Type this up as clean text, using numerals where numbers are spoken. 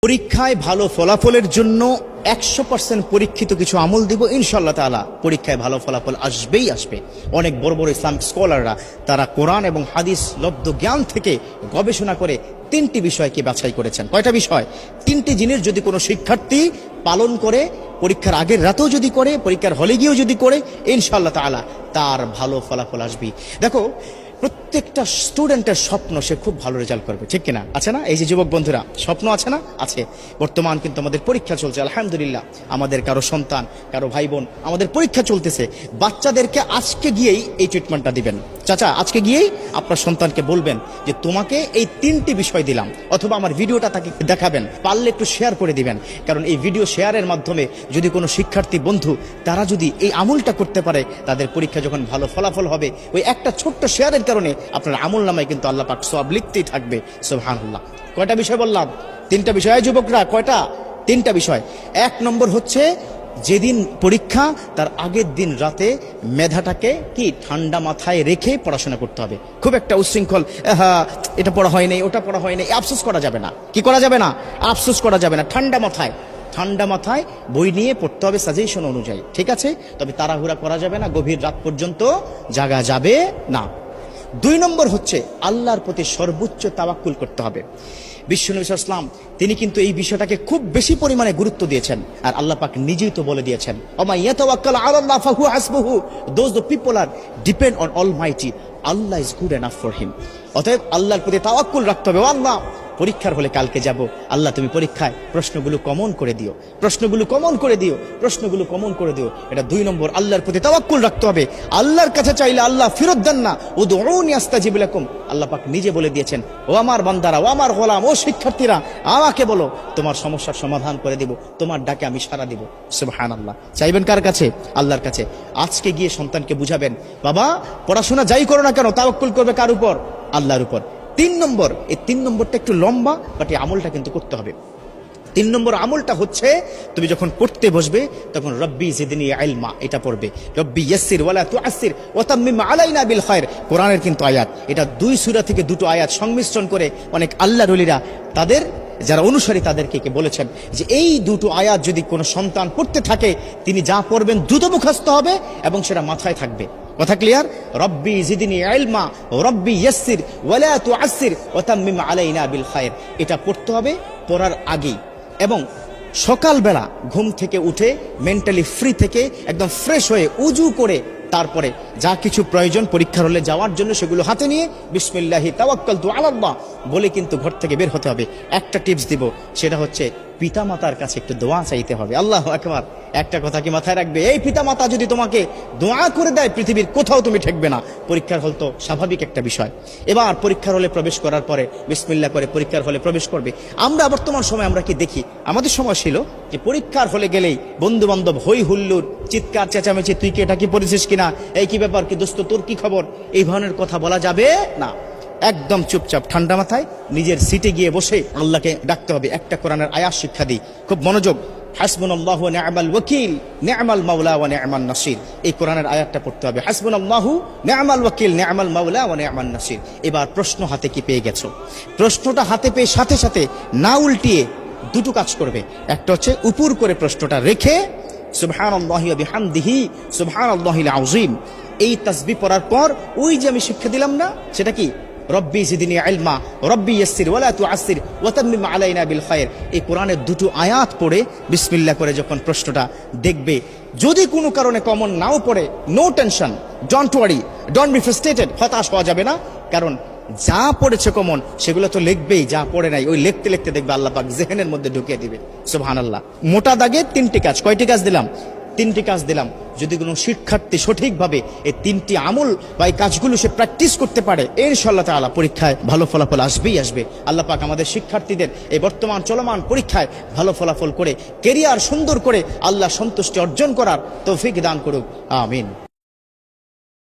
পরীক্ষায় ভালো ফলাফলের জন্য 100% পরীক্ষিত কিছু আমল দিব ইনশাআল্লাহ তাআলা। পরীক্ষায় ভালো ফলাফল আসবেই আসবে। অনেক বড় বড় ইসলামিক স্কলাররা তারা কোরআন এবং হাদিস লব্ধ জ্ঞান থেকে গবেষণা করে 3টি বিষয়কে বাছাই করেছেন। কয়টা বিষয়? 3টি জিনিস যদি কোনো শিক্ষার্থী পালন করে, পরীক্ষার আগের রাতেও যদি করে, পরীক্ষার হলে গিয়েও যদি করে, ইনশাআল্লাহ তাআলা তার ভালো ফলাফল আসবে। দেখো, প্রত্যেকটা স্টুডেন্টের স্বপ্ন সে খুব ভালো রেজাল্ট করবে, ঠিক কিনা? আছে না? এই যে যুবক বন্ধুরা, স্বপ্ন আছে না? আছে। বর্তমান কিন্তু আমাদের পরীক্ষা চলছে, আলহামদুলিল্লাহ। আমাদের কারো সন্তান, কারো ভাই বোন, আমাদের পরীক্ষা চলতেছে। বাচ্চাদেরকে আজকে গিয়েই এই ট্রিটমেন্টটা দিবেন। চাচা, আজকে গিয়েই আপনার সন্তানকে বলবেন যে তোমাকে এই 3টি বিষয় দিলাম, অথবা আমার ভিডিওটা তাকে দেখাবেন, পারলে একটু শেয়ার করে দিবেন। কারণ এই ভিডিও শেয়ারের মাধ্যমে যদি কোনো শিক্ষার্থী বন্ধু তারা যদি এই আমলটা করতে পারে, তাদের পরীক্ষা যখন ভালো ফলাফল হবে, ওই একটা ছোট্ট শেয়ারের কারণে আপনার আমল নামায় কিন্তু আল্লাহ পাক সওয়াব লিখতেই থাকবে। সুবহানাল্লাহ। কয়টা বিষয় বললাম? 3টা বিষয়। যুবকরা, কয়টা? 3টা বিষয়। 1 নম্বর হচ্ছে, যেদিন পরীক্ষা তার আগের দিন রাতে মেধাটাকে কি ঠান্ডা মাথায় রেখে পড়াশোনা করতে হবে। খুব একটা উচ্ছৃঙ্খল, এটা পড়া হয় নাই, ওটা পড়া হয় নাই, আফসোস করা যাবে না। কি করা যাবে না? আফসোস করা যাবে না। ঠান্ডা মাথায় বই নিয়ে পড়তে হবে সাজেশন অনুযায়ী, ঠিক আছে? তবে তাড়াহুড়া করা যাবে না, গভীর রাত পর্যন্ত জাগা যাবে না। 2 নম্বর হচ্ছে, আল্লাহর প্রতি সর্বোচ্চ তাওয়াক্কুল করতে হবে। বিশ্বনবী সাল্লাল্লাহু আলাইহি ওয়াসাল্লাম তিনি কিন্তু এই বিষয়টাকে খুব বেশি পরিমাণে গুরুত্ব দিয়েছেন। আর আল্লাহ পাক নিজেই তো বলে দিয়েছেন, ওমা ইয়াতাওয়াক্কাল আলাল্লাহ ফাহুয়া হাসবুহু, those the people are depend on almighty, Allah is good enough for him. অতএব আল্লাহর প্রতি তাওয়াক্কুল রাখতে হবে। আল্লাহ, পরীক্ষার হলে কালকে যাব, আল্লাহ তুমি পরীক্ষায় প্রশ্নগুলো কমন করে দিও, প্রশ্নগুলো কমন করে দিও, প্রশ্নগুলো কমন করে দিও। এটা 2 নম্বর, আল্লাহর প্রতি তাওয়াক্কুল রাখতে হবে। আল্লাহর কাছে চাইলে আল্লাহ ফেরত দেন না। উদউনি আস্তাজিব লাকুম, আল্লাহ পাক নিজে বলে দিয়েছেন, ও আমার বান্দারা, ও আমার গোলাম, ও শিক্ষার্থীরা, আমাকে বলো, তোমার সমস্যার সমাধান করে দিব, তোমার ডাকে আমি সাড়া দিব। সুবহানাল্লাহ। চাইবেন কার কাছে? আল্লাহর কাছে। আজকে গিয়ে সন্তানকে বুঝাবেন, বাবা পড়াশোনা যাই করো না কেন, তাওয়াক্কুল করবে কার উপর? আল্লাহর উপর। 3 নম্বর, এই 3 নম্বরটা একটু লম্বা, বাট এই আমলটা কিন্তু করতে হবে। 3 নম্বর আমলটা হচ্ছে, তুমি যখন পড়তে বসবে তখন রব্বি জিদনি ইলমা এটা পড়বে। রব্বি ইয়াসসির ওয়ালা তুআসসির ওয়া তাম্মিম আলাইনা বিল খায়র, কোরআনের কিন্তু আয়াত। এটা 2 সূরা থেকে 2টো আয়াত সংমিশ্রণ করে অনেক আল্লাহর ওলিরা তাদের যারা অনুসারী তাদেরকে বলেছেন যে এই 2টো আয়াত যদি কোনো সন্তান পড়তে থাকে, তিনি যা পড়বেন দ্রুত মুখস্থ হবে এবং সেটা মাথায় থাকবে। কথা ক্লিয়ার? রব্বি জিদনি ইলমা, রব্বি ইয়াসসির ওয়ালা তুআসসির ওয়া তাম্মিম আলাইনা বিল খায়র, এটা পড়তে হবে পড়ার আগেই। এবং সকালবেলা ঘুম থেকে উঠে মেন্টালি ফ্রি থেকে একদম ফ্রেশ হয়ে উজু করে তারপরে যা কিছু প্রয়োজন পরীক্ষার হলে যাওয়ার জন্য সেগুলো হাতে নিয়ে বিসমিল্লাহি তাওয়াক্কালতু আলাল্লাহ বলে কিন্তু ঘর থেকে বের হতে হবে। একটা টিপস দিব, সেটা হচ্ছে পিতামাতার কাছে একটু দোয়া চাইতে হবে। আল্লাহু আকবার। একটা কথা কি মাথায় রাখবে, এই পিতামাতা যদি তোমাকে দোয়া করে দেয়, পৃথিবীর কোথাও তুমি ঠেকবে না। পরীক্ষার হল তো স্বাভাবিক একটা বিষয়। এবার পরীক্ষার হলে প্রবেশ করার পরে বিসমিল্লাহ করে পরীক্ষার হলে প্রবেশ করবে। আমরা বর্তমান সময় আমরা কি দেখি, আমাদের সময় ছিল যে পরীক্ষার হলে গেলেই বন্ধু বান্ধব হই হুল্লোড়, চিৎকার চেঁচামেচি, তুই কি এটা কি পড়েছিস কিনা, এই কি ব্যাপার, কি দোস্ত তোর কি খবর, এই ধরনের কথা বলা যাবে না। একদম চুপচাপ ঠান্ডা মাথায় নিজের সিটে গিয়ে বসে আল্লাহকে ডাকতে হবে। একটা কোরআনের আয়াত শিক্ষা দিই, খুব মনোযোগ। হাসবুনাল্লাহু ওয়া নি'মাল ওয়াকিল, নি'মাল মাওলা ওয়া নি'মান নাসির, এই কোরআনের আয়াতটা পড়তে হবে। হাসবুনাল্লাহু নি'মাল ওয়াকিল, নি'মাল মাওলা ওয়া নি'মান নাসির। এবার প্রশ্ন হাতে কি পেয়ে গেছো? প্রশ্নটা হাতে পেয়ে সাথে সাথে না উল্টিয়ে 2টো কাজ করবে। একটা হচ্ছে উপর করে প্রশ্নটা রেখে সুবহানাল্লাহি ওয়া বিহামদিহি সুবহানাল্লাহিল আযীম, এই তাসবিহ পড়ার পর ওই যে আমি শিক্ষা দিলাম না, সেটা কি রব্বি জিদনি ইলমা, রব্বি ইয়াসসির ওয়ালা তুআসসির ওয়া তাম্মিম আলাইনা বিল খায়র, এই কোরআনের 2টো আয়াত পড়ে বিসমিল্লাহ করে যখন প্রশ্নটা দেখবে, যদি কোনো কারণে কমন নাও পড়ে, no tension, don't worry, don't be frustrated, হতাশ হওয়া যাবে না। কারণ যা পড়েছে কমন সেগুলো তো লিখবেই, যা পড়ে নাই ওই লিখতে লিখতে দেখবে আল্লাহ পাক জেহেনের মধ্যে ঢুকিয়ে দিবে। সুবহানাল্লাহ। মোটা দাগে 3টি কাজ। কয়টি কাজ দিলাম? 3টি কাজ দিলাম। যদি কোনো শিক্ষার্থী সঠিকভাবে এই 3টি আমল বা এই কাজগুলো সে প্র্যাকটিস করতে পারে, ইনশাআল্লাহ তাআলা পরীক্ষায় ভালো ফলাফল আসবেই আসবে। আল্লাহ পাক আমাদের শিক্ষার্থীদের এই বর্তমান চলমান পরীক্ষায় ভালো ফলাফল করে কেরিয়ার সুন্দর করে আল্লাহ সন্তুষ্টি অর্জন করার তৌফিক দান করুক। আমিন।